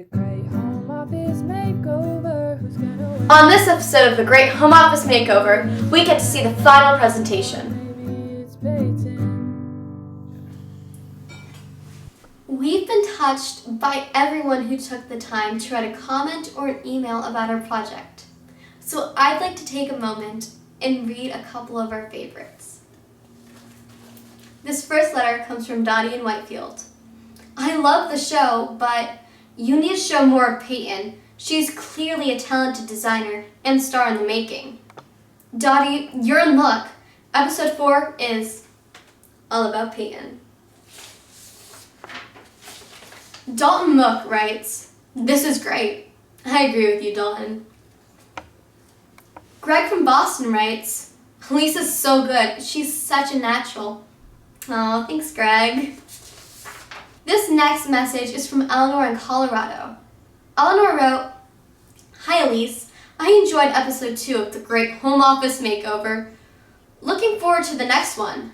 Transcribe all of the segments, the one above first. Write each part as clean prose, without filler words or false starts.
The Great Home Office Makeover. Who's gonna win? On this episode of the Great Home Office Makeover, we get to see the final presentation. Maybe it's Payton. We've been touched by everyone who took the time to write a comment or an email about our project. So I'd like to take a moment and read a couple of our favorites. This first letter comes from Dottie in Whitefield. I love the show, but you need to show more of Payton. She's clearly a talented designer and star in the making. Dottie, you're in luck. Episode 4 is all about Payton. Dalton Mook writes, "This is great." I agree with you, Dalton. Greg from Boston writes, "Elise is so good. She's such a natural." Oh, thanks, Greg. This next message is from Eleanor in Colorado. Eleanor wrote, "Hi, Elise. I enjoyed episode 2 of the Great Home Office Makeover. Looking forward to the next one."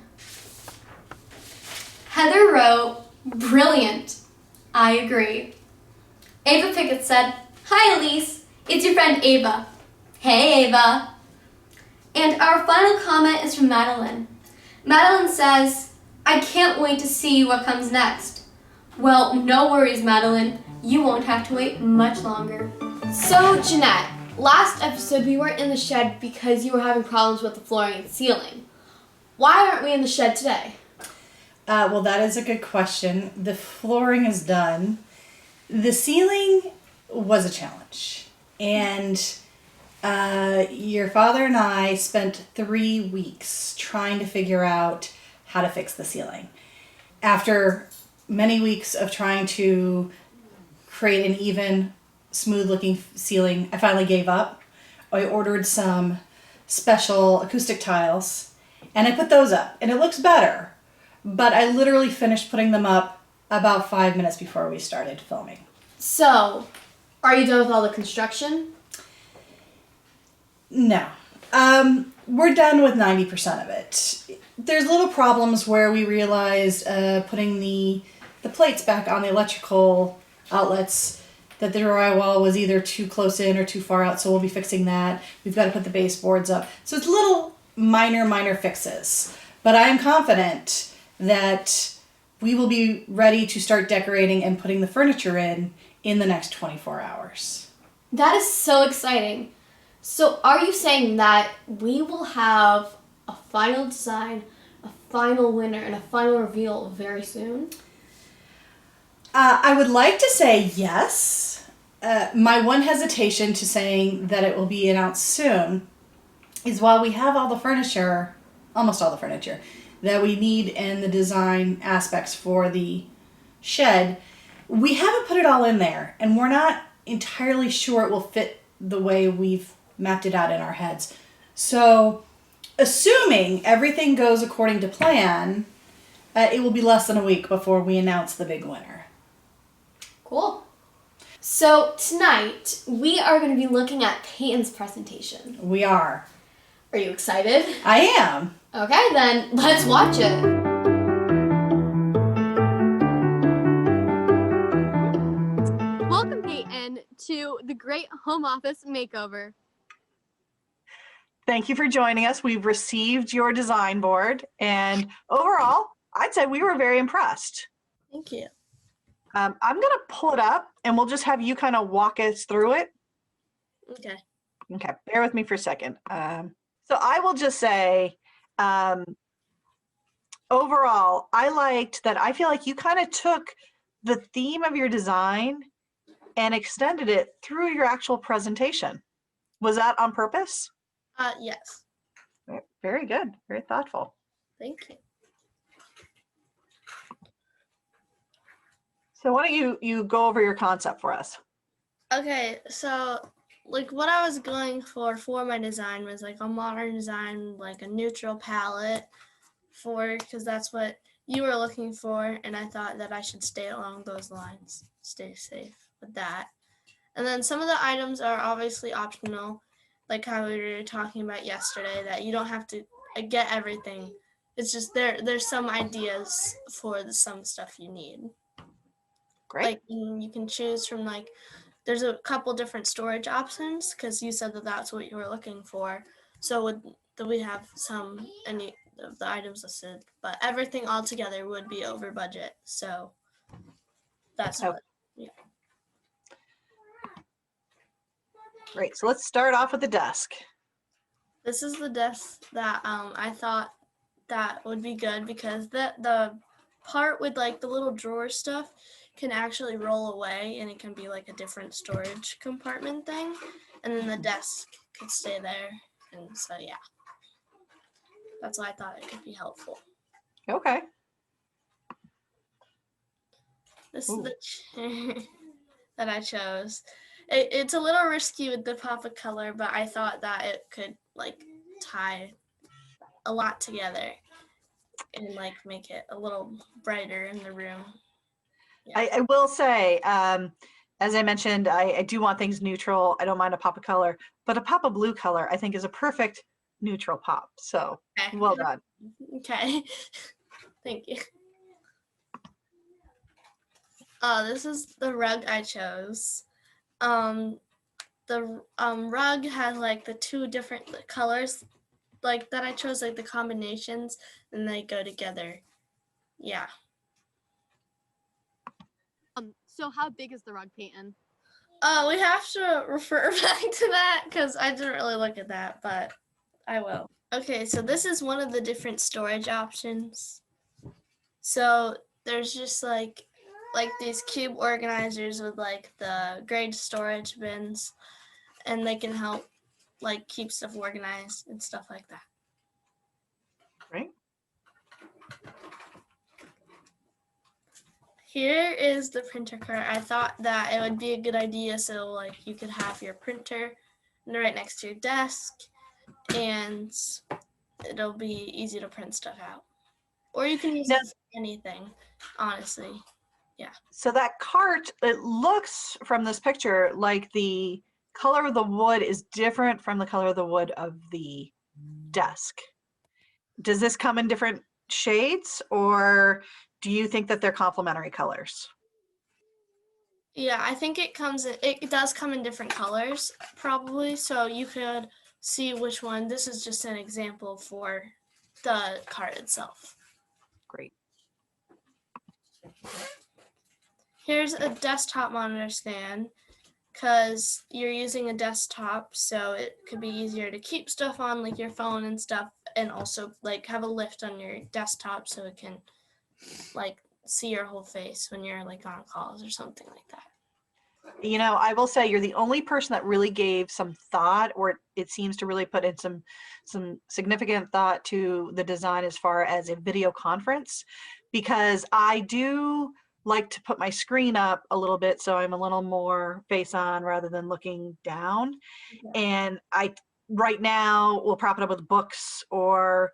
Heather wrote, "Brilliant. I agree." Ava Pickett said, "Hi, Elise. It's your friend Ava." Hey, Ava. And our final comment is from Madeline. Madeline says, "I can't wait to see what comes next." Well, no worries, Madeline. You won't have to wait much longer. So, Jeannette, last episode we weren't in the shed because you were having problems with the flooring and ceiling. Why aren't we in the shed today? Well, that is a good question. The flooring is done. The ceiling was a challenge. And your father and I spent 3 weeks trying to figure out how to fix the ceiling. After many weeks of trying to create an even, smooth-looking ceiling, I finally gave up. I ordered some special acoustic tiles, and I put those up, and it looks better. But I literally finished putting them up about 5 minutes before we started filming. So, are you done with all the construction? No. We're done with 90% of it. There's little problems where we realized putting the plates back on the electrical outlets, that the drywall was either too close in or too far out, so we'll be fixing that. We've got to put the baseboards up. So it's little minor fixes. But I am confident that we will be ready to start decorating and putting the furniture in the next 24 hours. That is so exciting. So are you saying that we will have a final design, a final winner, and a final reveal very soon? I would like to say yes. My one hesitation to saying that it will be announced soon is while we have all the furniture, almost all the furniture, that we need and the design aspects for the shed, we haven't put it all in there, and we're not entirely sure it will fit the way we've mapped it out in our heads. So, assuming everything goes according to plan, it will be less than a week before we announce the big winner. Cool. So tonight, we are going to be looking at Payton's presentation. We are. Are you excited? I am. Okay, then let's watch it. Welcome, Payton, to the Great Home Office Makeover. Thank you for joining us. We've received your design board, and overall, I'd say we were very impressed. Thank you. I'm going to pull it up, and we'll just have you kind of walk us through it. Okay. Okay, bear with me for a second. So I will just say, overall, I liked that. I feel like you kind of took the theme of your design and extended it through your actual presentation. Was that on purpose? Yes. Very good. Very thoughtful. Thank you. So why don't you go over your concept for us? Okay, so what I was going for my design was like a modern design, like a neutral palette because that's what you were looking for, and I thought that I should stay along those lines, stay safe with that. And then some of the items are obviously optional, like how we were talking about yesterday, that you don't have to get everything. It's just there's some ideas for some stuff you need. Great. Like you can choose from like, there's a couple different storage options because you said that that's what you were looking for. So we have any of the items listed, but everything all together would be over budget. So that's Oh. what. Yeah. Great. So let's start off with the desk. This is the desk that I thought that would be good because the part with like the little drawer stuff can actually roll away and it can be like a different storage compartment thing, and then the desk could stay there. And so yeah, that's why I thought it could be helpful. Okay. This Ooh. is the chair that I chose. It's a little risky with the pop of color, but I thought that it could like tie a lot together and like make it a little brighter in the room. Yeah. I will say, as I mentioned, I do want things neutral. I don't mind a pop of color, but a pop of blue color I think is a perfect neutral pop. So Okay. well done. Okay. Thank you. This is the rug I chose. The rug has like the two different colors like that I chose, like the combinations, and they go together. Yeah. So how big is the rug, Payton? We have to refer back to that because I didn't really look at that, but I will. Okay, so this is one of the different storage options. So there's just like these cube organizers with like the grade storage bins, and they can help like keep stuff organized and stuff like that. Right. Here is the printer cart. I thought that it would be a good idea so like you could have your printer right next to your desk and it'll be easy to print stuff out. Or you can use it for anything, honestly. Yeah. So that cart, it looks from this picture like the color of the wood is different from the color of the wood of the desk. Does this come in different shades, or do you think that they're complementary colors? Yeah, I think it does come in different colors, probably. So you could see which one. This is just an example for the cart itself. Great. Here's a desktop monitor stand because you're using a desktop, so it could be easier to keep stuff on, like your phone and stuff, and also like have a lift on your desktop so it can like see your whole face when you're like on calls or something like that. You know, I will say you're the only person that really gave some thought, or it seems to really put in some significant thought to the design as far as a video conference, because I do like to put my screen up a little bit so I'm a little more face on rather than looking down. Okay. And I right now will prop it up with books or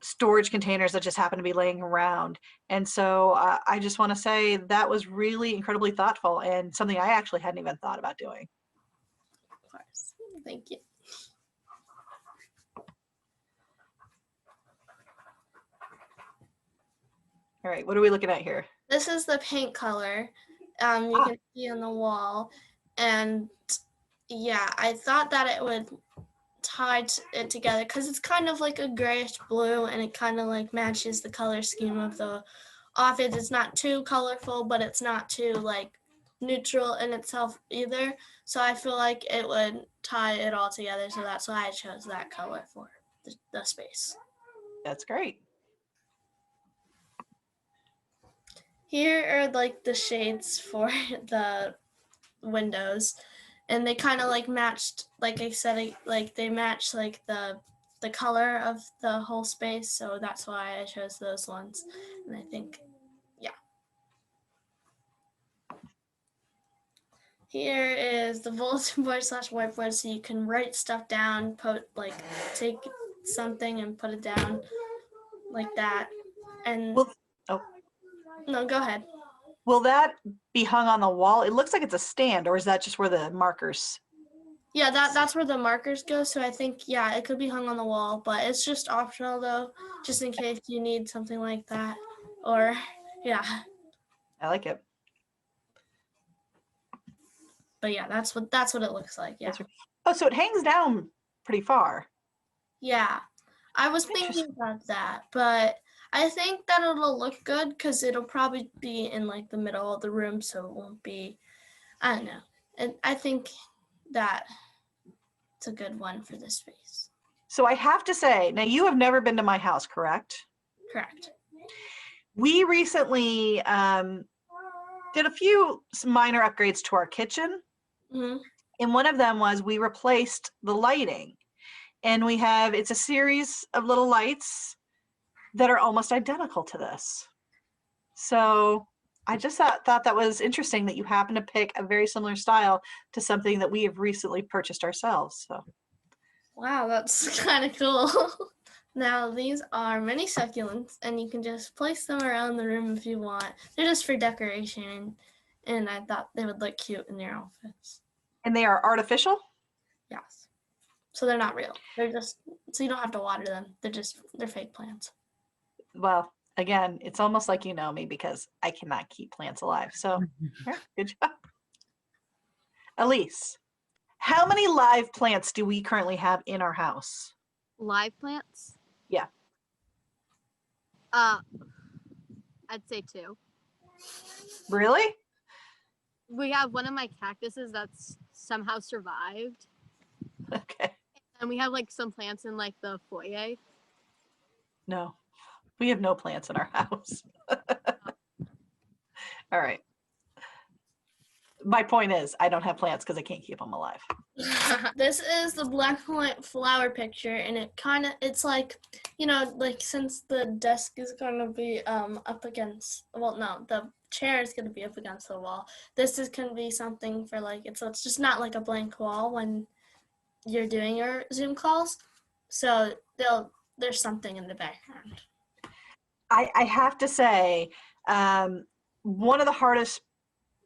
storage containers that just happen to be laying around. And so I just want to say that was really incredibly thoughtful and something I actually hadn't even thought about doing. Of course. Thank you. All right, what are we looking at here? This is the paint color. You can see on the wall. And yeah, I thought that it would tie it together because it's kind of like a grayish blue and it kind of like matches the color scheme of the office. It's not too colorful, but it's not too like neutral in itself either. So I feel like it would tie it all together. So that's why I chose that color for the space. That's great. Here are like the shades for the windows, and they kind of like matched, like I said, like they match like the color of the whole space, so that's why I chose those ones. And I think, yeah. Here is the bulletin board / whiteboard, so you can write stuff down, take something and put it down like that. And no, go ahead. Will that be hung on the wall? It looks like it's a stand, or is that just where the markers? Yeah, that's where the markers go. So I think, yeah, it could be hung on the wall, but it's just optional though, just in case you need something like that. Or, yeah. I like it. But yeah, that's what it looks like. Yeah. Oh, so it hangs down pretty far. Yeah. I was thinking about that, but I think that it'll look good because it'll probably be in like the middle of the room, so it won't be, I don't know. And I think that it's a good one for this space. So I have to say, now you have never been to my house, correct? Correct. We recently did a few minor upgrades to our kitchen. Hmm. And one of them was we replaced the lighting. And it's a series of little lights that are almost identical to this. So I just thought that was interesting that you happen to pick a very similar style to something that we have recently purchased ourselves. So Wow, that's kind of cool. Now, these are mini succulents, and you can just place them around the room if you want. They're just for decoration, and I thought they would look cute in your outfits. and they are artificial? Yes. So they're not real. They're just, so you don't have to water them. They're fake plants. Well, again, it's almost like you know me because I cannot keep plants alive. So yeah, good job. Elise, how many live plants do we currently have in our house? Live plants? Yeah. I'd say 2. Really? We have one of my cactuses that's somehow survived. Okay. And we have like some plants in like the foyer. No, we have no plants in our house. All right. My point is, I don't have plants because I can't keep them alive. This is the black and white flower picture, and it's like, like since the desk is going to be up against, well, no, the chair is going to be up against the wall. This is going to be something for like, it's just not like a blank wall when you're doing your Zoom calls. So there's something in the background. I have to say, one of the hardest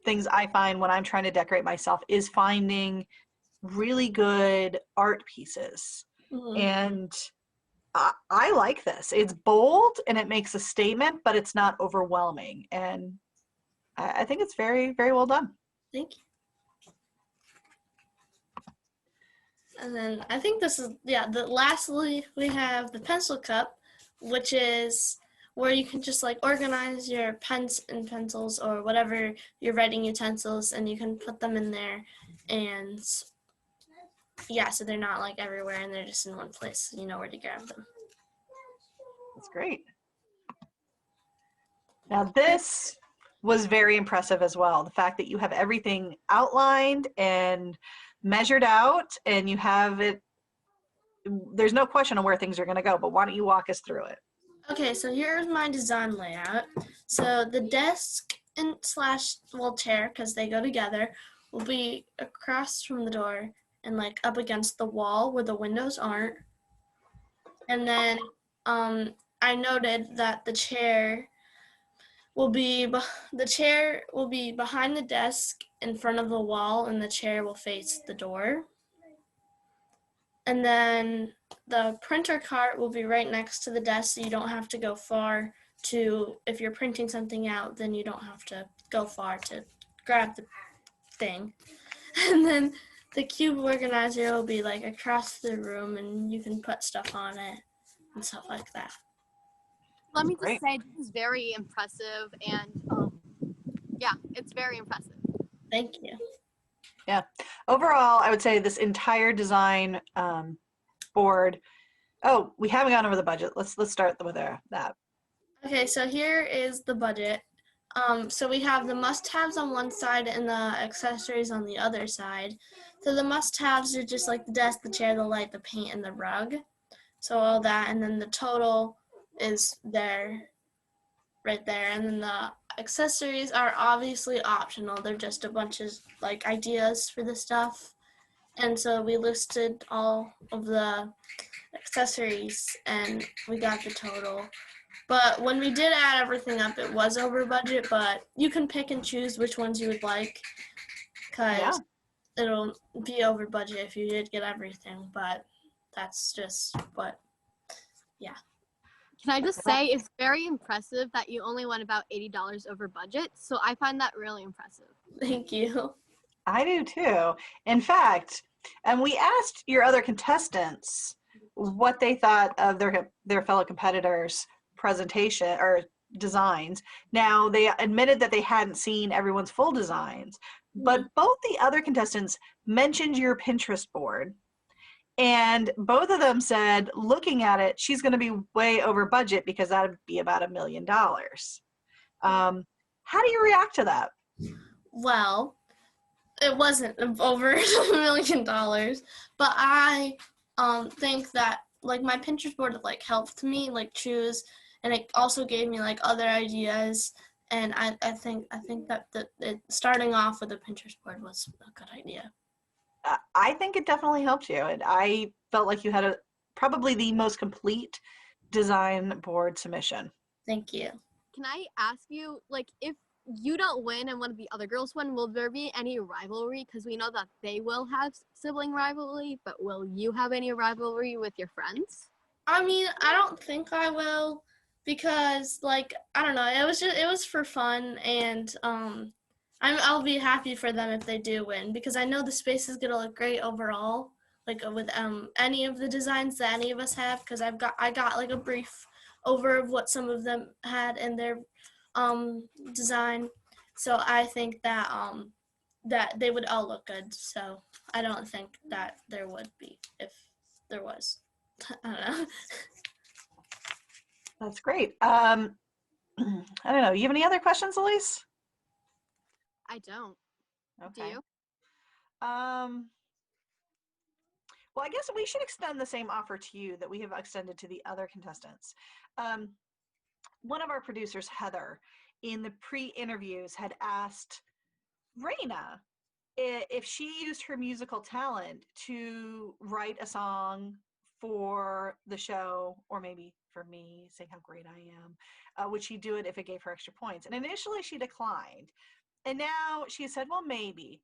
things I find when I'm trying to decorate myself is finding really good art pieces. Mm-hmm. And I like this. It's bold and it makes a statement, but it's not overwhelming. And I think it's very, very well done. Thank you. And then I think this is, lastly, we have the pencil cup, which is where you can just like organize your pens and pencils or whatever your writing utensils, and you can put them in there. And yeah, so they're not like everywhere and they're just in one place. So you know where to grab them. That's great. Now this was very impressive as well. The fact that you have everything outlined and measured out and you have it, there's no question on where things are going to go, but why don't you walk us through it? Okay, so here's my design layout. So the desk and chair, because they go together, will be across from the door and like up against the wall where the windows aren't. And then I noted that the chair will be behind the desk in front of the wall, and the chair will face the door. And then the printer cart will be right next to the desk, so you don't have to go far if you're printing something out, then you don't have to go far to grab the thing. And then the cube organizer will be like across the room, and you can put stuff on it and stuff like that. Let me just say, this is very impressive, and yeah, it's very impressive. Thank you. Yeah. Overall, I would say this entire design board. Oh, we haven't gone over the budget. Let's start with that. Okay, so here is the budget. So we have the must-haves on one side and the accessories on the other side. So the must-haves are just like the desk, the chair, the light, the paint, and the rug. So all that, and then the total is right there. And then the accessories are obviously optional. They're just a bunch of like ideas for the stuff. And so we listed all of the accessories and we got the total. But when we did add everything up, it was over budget, but you can pick and choose which ones you would like, because it'll be over budget if you did get everything, but that's just what, yeah. Can I just say, it's very impressive that you only went about $80 over budget, so I find that really impressive. Thank you. I do too. In fact, and we asked your other contestants what they thought of their fellow competitors' presentation or designs. Now, they admitted that they hadn't seen everyone's full designs, but both the other contestants mentioned your Pinterest board. And both of them said, looking at it, she's going to be way over budget because that would be about $1 million. How do you react to that? Well, it wasn't over $1 million, but I think that like my Pinterest board like helped me like choose, and it also gave me like other ideas. And I think that starting off with a Pinterest board was a good idea. I think it definitely helped you, and I felt like you had probably the most complete design board submission. Thank you. Can I ask you, like, if you don't win and one of the other girls win, will there be any rivalry? Because we know that they will have sibling rivalry, but will you have any rivalry with your friends? I mean, I don't think I will, because like I don't know, it was for fun, and I'll be happy for them if they do win, because I know the space is gonna look great overall, like with any of the designs that any of us have, because I got like a brief over of what some of them had in their design, so I think that that they would all look good. So I don't think that there would be if there was. I don't know. That's great. I don't know. You have any other questions, Elise? I don't. Okay. Do you? Well, I guess we should extend the same offer to you that we have extended to the other contestants. One of our producers, Heather, in the pre-interviews had asked Raina if she used her musical talent to write a song for the show, or maybe for me, saying how great I am, would she do it if it gave her extra points? And initially she declined. And now she said, well, maybe.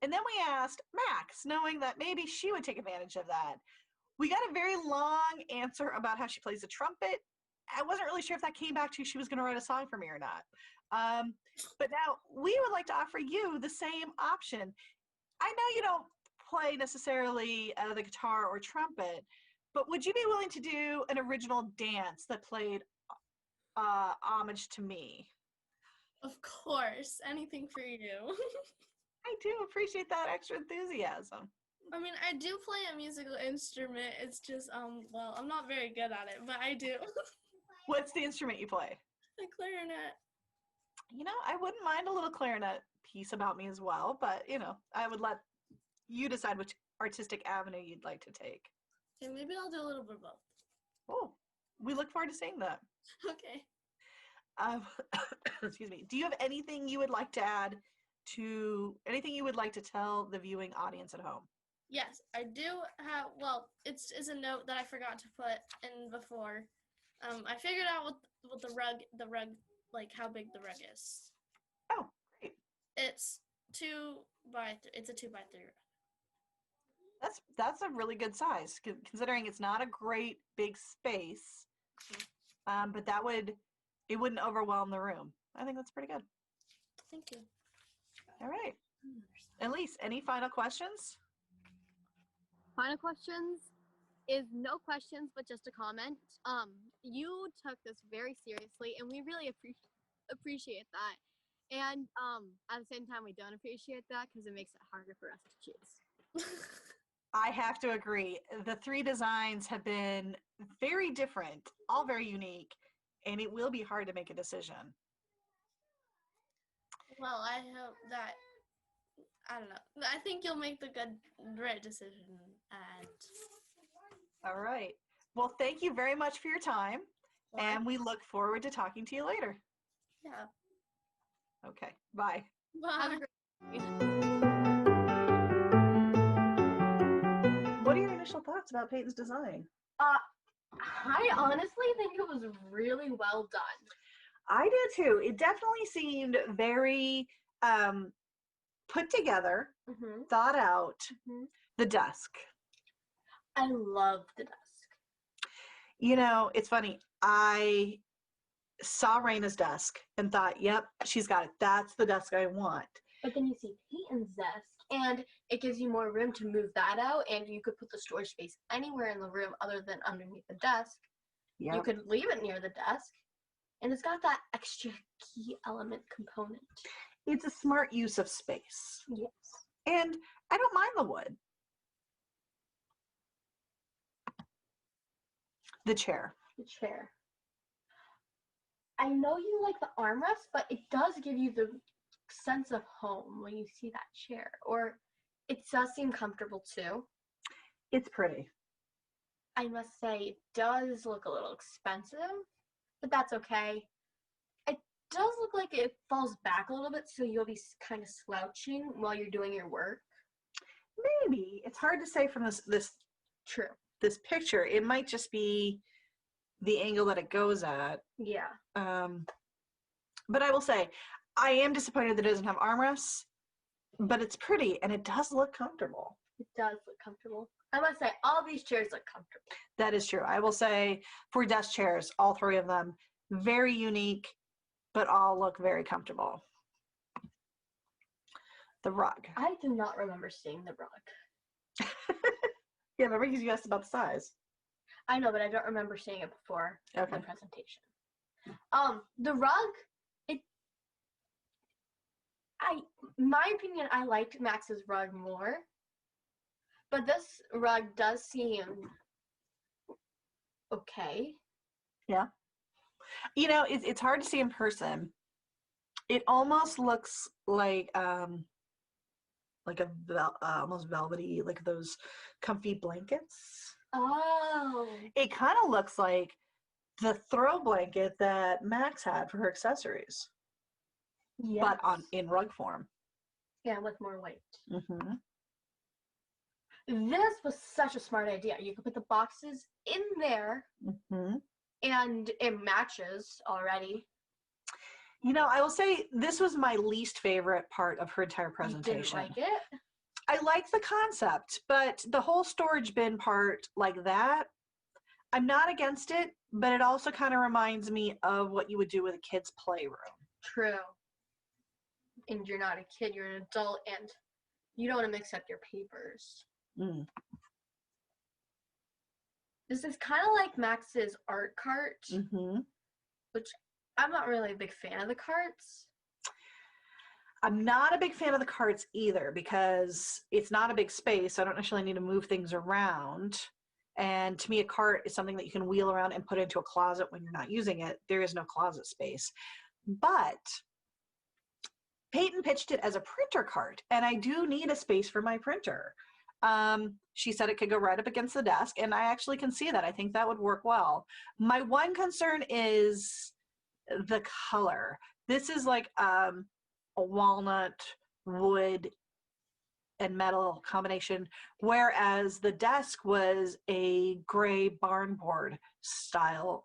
And then we asked Max, knowing that maybe she would take advantage of that. We got a very long answer about how she plays the trumpet. I wasn't really sure if that came back to she was going to write a song for me or not. But now we would like to offer you the same option. I know you don't play necessarily the guitar or trumpet, but would you be willing to do an original dance that played homage to me? Of course, anything for you. I do appreciate that extra enthusiasm. I mean, I do play a musical instrument. It's just, well, I'm not very good at it, but I do. What's the instrument you play? The clarinet. You know, I wouldn't mind a little clarinet piece about me as well, but, you know, I would let you decide which artistic avenue you'd like to take. Okay, maybe I'll do a little bit of both. Oh, we look forward to seeing that. Okay. Excuse me. Do you have anything you would like to add anything you would like to tell the viewing audience at home? Yes, I do have, well, it's a note that I forgot to put in before. I figured out what the rug, like how big the rug is. Oh, great. It's it's a 2x3 rug. That's a really good size, considering it's not a great big space. But it wouldn't overwhelm the room. I think that's pretty good. Thank you. All right. Elise, any final questions? Final questions is no questions, but just a comment. You took this very seriously, and we really appreciate that. And at the same time, we don't appreciate that because it makes it harder for us to choose. I have to agree. The 3 designs have been very different, all very unique, and it will be hard to make a decision. Well, I hope that, I don't know. I think you'll make the right decision. And All right. Well, thank you very much for your time, and we look forward to talking to you later. Yeah. Okay. Bye. Bye. What are your initial thoughts about Payton's design? I honestly think it was really well done. I do too. It definitely seemed very put together, thought out. The desk. I love the desk. You know, it's funny. I saw Raina's desk and thought, yep, she's got it. That's the desk I want. But then you see Payton's desk, And it gives you more room to move that out, and you could put the storage space anywhere in the room other than underneath the desk. Yeah. You could leave it near the desk, and it's got that extra key element component. It's a smart use of space. Yes. And I don't mind the wood. The chair. The chair. I know you like the armrest, but it does give you the sense of home when you see that chair. Or it does seem comfortable too. It's pretty. I must say, it does look a little expensive, but that's okay. It does look like it falls back a little bit, so you'll be kind of slouching while you're doing your work. Maybe. It's hard to say from this True. picture. It might just be the angle that it goes at. Yeah. But I will say, I am disappointed that it doesn't have armrests, but it's pretty and it does look comfortable. It does look comfortable. I must say, all these chairs look comfortable. That is true. I will say, for desk chairs, all three of them, very unique, but all look very comfortable. The rug. I do not remember seeing the rug. Yeah, remember you asked about the size. I know, but I don't remember seeing it before Okay. the presentation. The rug, my opinion, I liked Max's rug more, but this rug does seem okay. Yeah. You know, it's hard to see in person. It almost looks like almost velvety, like those comfy blankets. Oh. It kind of looks like the throw blanket that Max had for her accessories, Yes. but in rug form. Yeah, with more weight. Mm-hmm. This was such a smart idea. You could put the boxes in there, Mm-hmm. and it matches already. You know, I will say this was my least favorite part of her entire presentation. You didn't like it? I like the concept, but the whole storage bin part like that, I'm not against it, but it also kind of reminds me of what you would do with a kid's playroom. True. And you're not a kid, you're an adult, and you don't want to mix up your papers. Mm. This is kind of like Max's art cart, Mm-hmm. which I'm not really a big fan of the carts. I'm not a big fan of the carts either because it's not a big space. So I don't necessarily need to move things around. And to me, a cart is something that you can wheel around and put into a closet when you're not using it. There is no closet space. But Payton pitched it as a printer cart, and I do need a space for my printer. She said it could go right up against the desk, and I actually can see that. I think that would work well. My one concern is the color. This is like a walnut, wood, and metal combination, whereas the desk was a gray barn board style,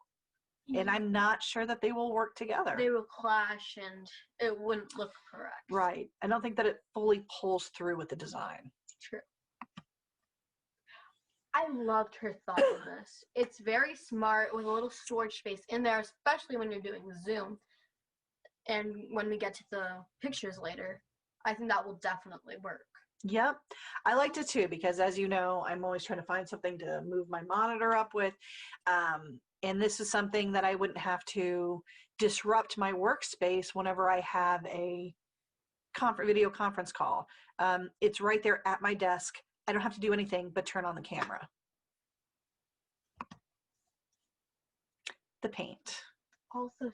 and I'm not sure that they will work together. They will clash, and it wouldn't look correct. Right. I don't think that it fully pulls through with the design. True. I loved her thought on this. It's very smart with a little storage space in there, especially when you're doing Zoom. And when we get to the pictures later, I think that will definitely work. Yep. I liked it too because, as you know, I'm always trying to find something to move my monitor up with. And this is something that I wouldn't have to disrupt my workspace whenever I have a video conference call. It's right there at my desk. I don't have to do anything but turn on the camera. The paint. Also,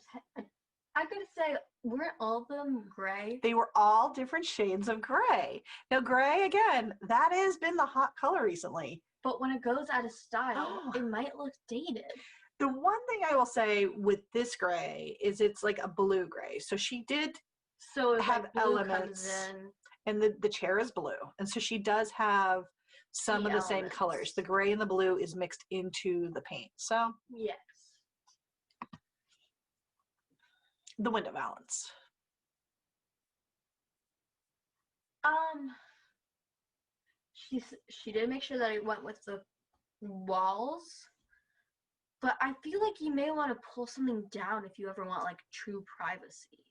I gotta say, weren't all of them gray? They were all different shades of gray. Now, gray, again, that has been the hot color recently. But when it goes out of style, it might look dated. The one thing I will say with this gray is it's like a blue gray. So she did have like blue elements. comes in. And the chair is blue. And so she does have some of the same elements. colors. The gray and the blue is mixed into the paint. So Yes. the window valance. She did make sure that it went with the walls, but I feel like you may want to pull something down if you ever want like true privacy.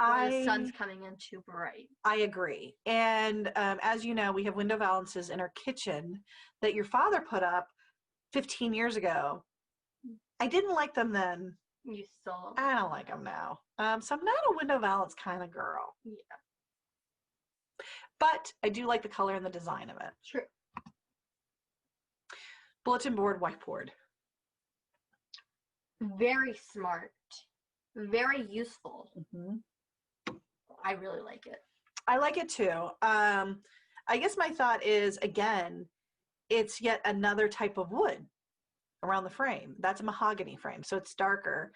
Or the sun's coming in too bright. I agree. And as you know, we have window valances in our kitchen that your father put up 15 years ago. I didn't like them then. You still. I don't like them now. So I'm not a window valance kind of girl. Yeah. But I do like the color and the design of it. True. Bulletin board, whiteboard. Very smart. Very useful. Mm-hmm. I really like it. I like it too. I guess my thought is, again, it's yet another type of wood around the frame. That's a mahogany frame, so it's darker.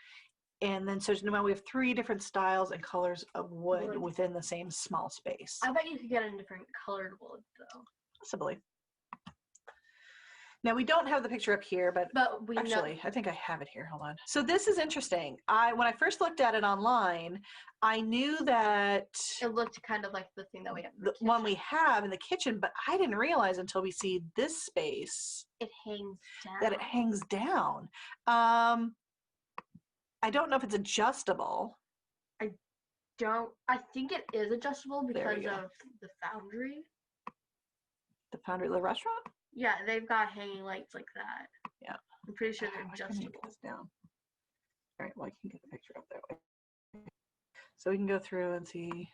And then, so now we have 3 different styles and colors of wood within the same small space. I bet you could get a different colored wood, though. Possibly. Now, we don't have the picture up here, but we actually, know. I think I have it here. Hold on. So this is interesting. When I first looked at it online, I knew that it looked kind of like the thing that we have. The one we have in the kitchen, but I didn't realize until we see this space. It hangs down. That it hangs down. I don't know if it's adjustable. I think it is adjustable because of the foundry. The foundry, the restaurant? Yeah, they've got hanging lights like that. Yeah. I'm pretty sure they're adjustable. Down. All right, well, I can get the picture up that way. So we can go through and see.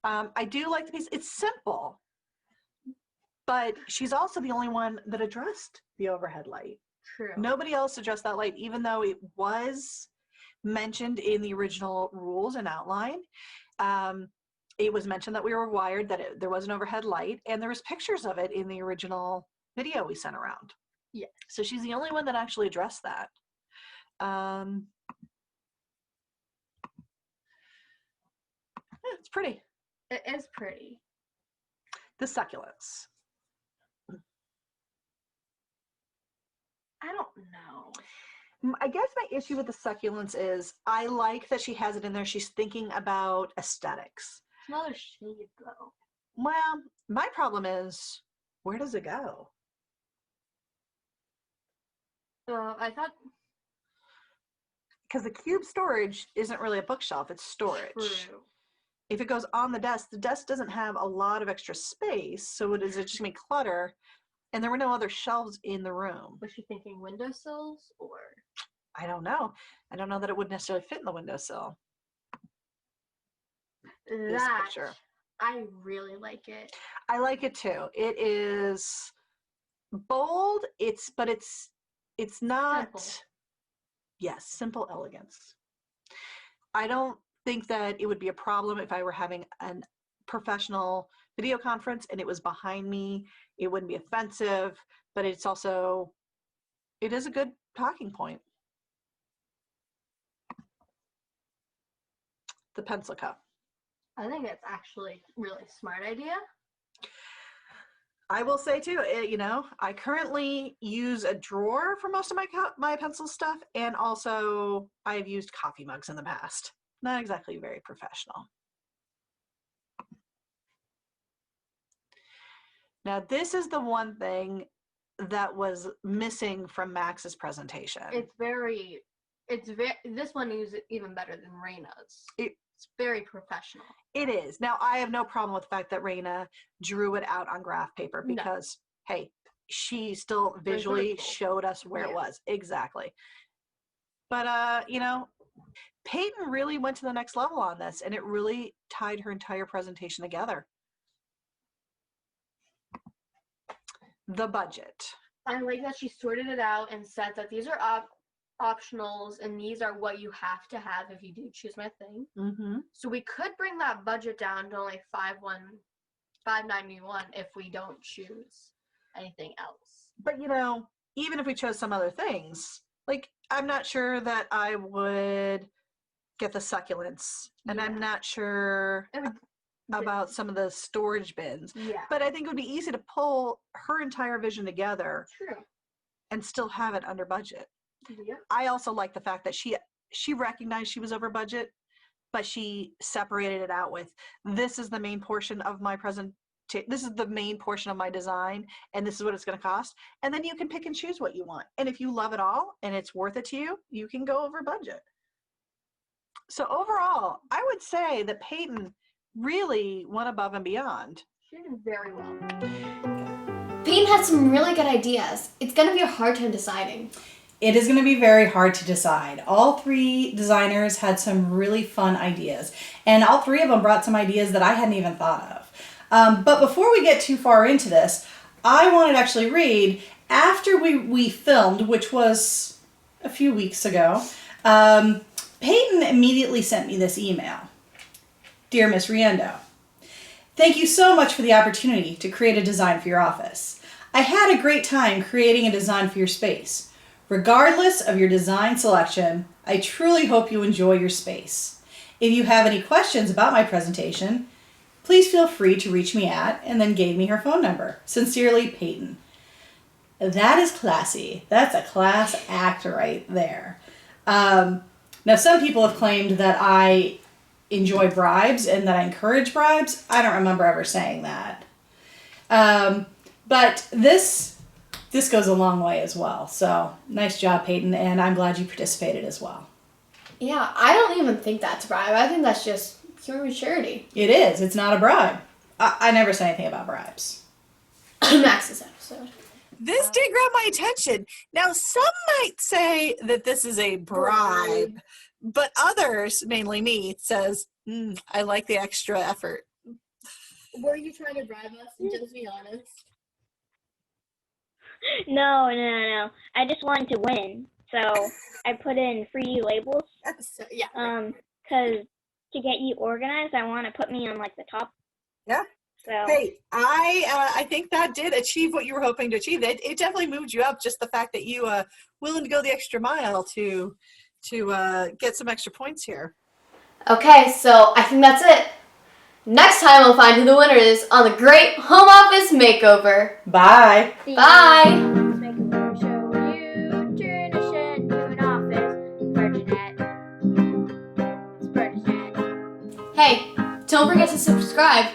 I do like the piece. It's simple, but she's also the only one that addressed the overhead light. True. Nobody else addressed that light, even though it was mentioned in the original rules and outline. It was mentioned that we were wired, that there was an overhead light, and there was pictures of it in the original video we sent around. Yeah. So she's the only one that actually addressed that. Yeah, it's pretty. It is pretty. The succulents. I don't know. I guess my issue with the succulents is I like that she has it in there. She's thinking about aesthetics. It's another shade, though. Well, my problem is, where does it go? I thought... Because the cube storage isn't really a bookshelf, it's storage. True. If it goes on the desk doesn't have a lot of extra space, so is it just going to be clutter? And there were no other shelves in the room. Was she thinking windowsills, or? I don't know. I don't know that it would necessarily fit in the windowsill. This picture. I really like it. I like it too. It is bold. But it's not. Simple. Yes, simple elegance. I don't think that it would be a problem if I were having a professional video conference and it was behind me. It wouldn't be offensive, but it is a good talking point. The pencil cup. I think it's actually a really smart idea. I will say too, I currently use a drawer for most of my pencil stuff, and also I've used coffee mugs in the past. Not exactly very professional. Now, this is the one thing that was missing from Max's presentation. This one is even better than Raina's. It's very professional. It is. Now, I have no problem with the fact that Raina drew it out on graph paper because, hey, she still visually showed us where it was. Exactly. But, Payton really went to the next level on this, and it really tied her entire presentation together. The budget. I like that she sorted it out and said that these are optionals and these are what you have to have if you do choose my thing. Mm-hmm. So we could bring that budget down to only $591 if we don't choose anything else. But even if we chose some other things, like I'm not sure that I would get the succulents, and I'm not sure about some of the storage bins. Yeah. But I think it would be easy to pull her entire vision together. True. And still have it under budget. Yeah. I also like the fact that she recognized she was over budget, but she separated it out with, this is the main portion of my this is the main portion of my design, and this is what it's going to cost. And then you can pick and choose what you want. And if you love it all and it's worth it to you, you can go over budget. So overall, I would say that Payton really went above and beyond. She did very well. Payton had some really good ideas. It's going to be a hard time deciding. It is going to be very hard to decide. All three designers had some really fun ideas, and all three of them brought some ideas that I hadn't even thought of. But before we get too far into this, I wanted to actually read, after we filmed, which was a few weeks ago, Payton immediately sent me this email. Dear Miss Riendo, thank you so much for the opportunity to create a design for your office. I had a great time creating a design for your space. Regardless of your design selection, I truly hope you enjoy your space. If you have any questions about my presentation, please feel free to reach me at, and then gave me her phone number. Sincerely, Payton. That is classy. That's a class act right there. Now, some people have claimed that I enjoy bribes and that I encourage bribes. I don't remember ever saying that. But this goes a long way as well. So nice job, Payton, and I'm glad you participated as well. Yeah, I don't even think that's a bribe. I think that's just pure maturity. It is. It's not a bribe. I never say anything about bribes. Max's episode. This did grab my attention. Now, some might say that this is a bribe, but others, mainly me, says, I like the extra effort. Were you trying to bribe us? Just be honest. No. I just wanted to win, so I put in free labels. So, yeah. Cause to get you organized, I want to put me on like the top. Yeah. So. Hey, I think that did achieve what you were hoping to achieve. It definitely moved you up. Just the fact that you willing to go the extra mile to get some extra points here. Okay, so I think that's it. Next time we'll find who the winner is on the Great Home Office Makeover. Bye. Bye. Let's make a little show where you turn a shed into an office for Jeannette. It's for Jeannette. Hey, don't forget to subscribe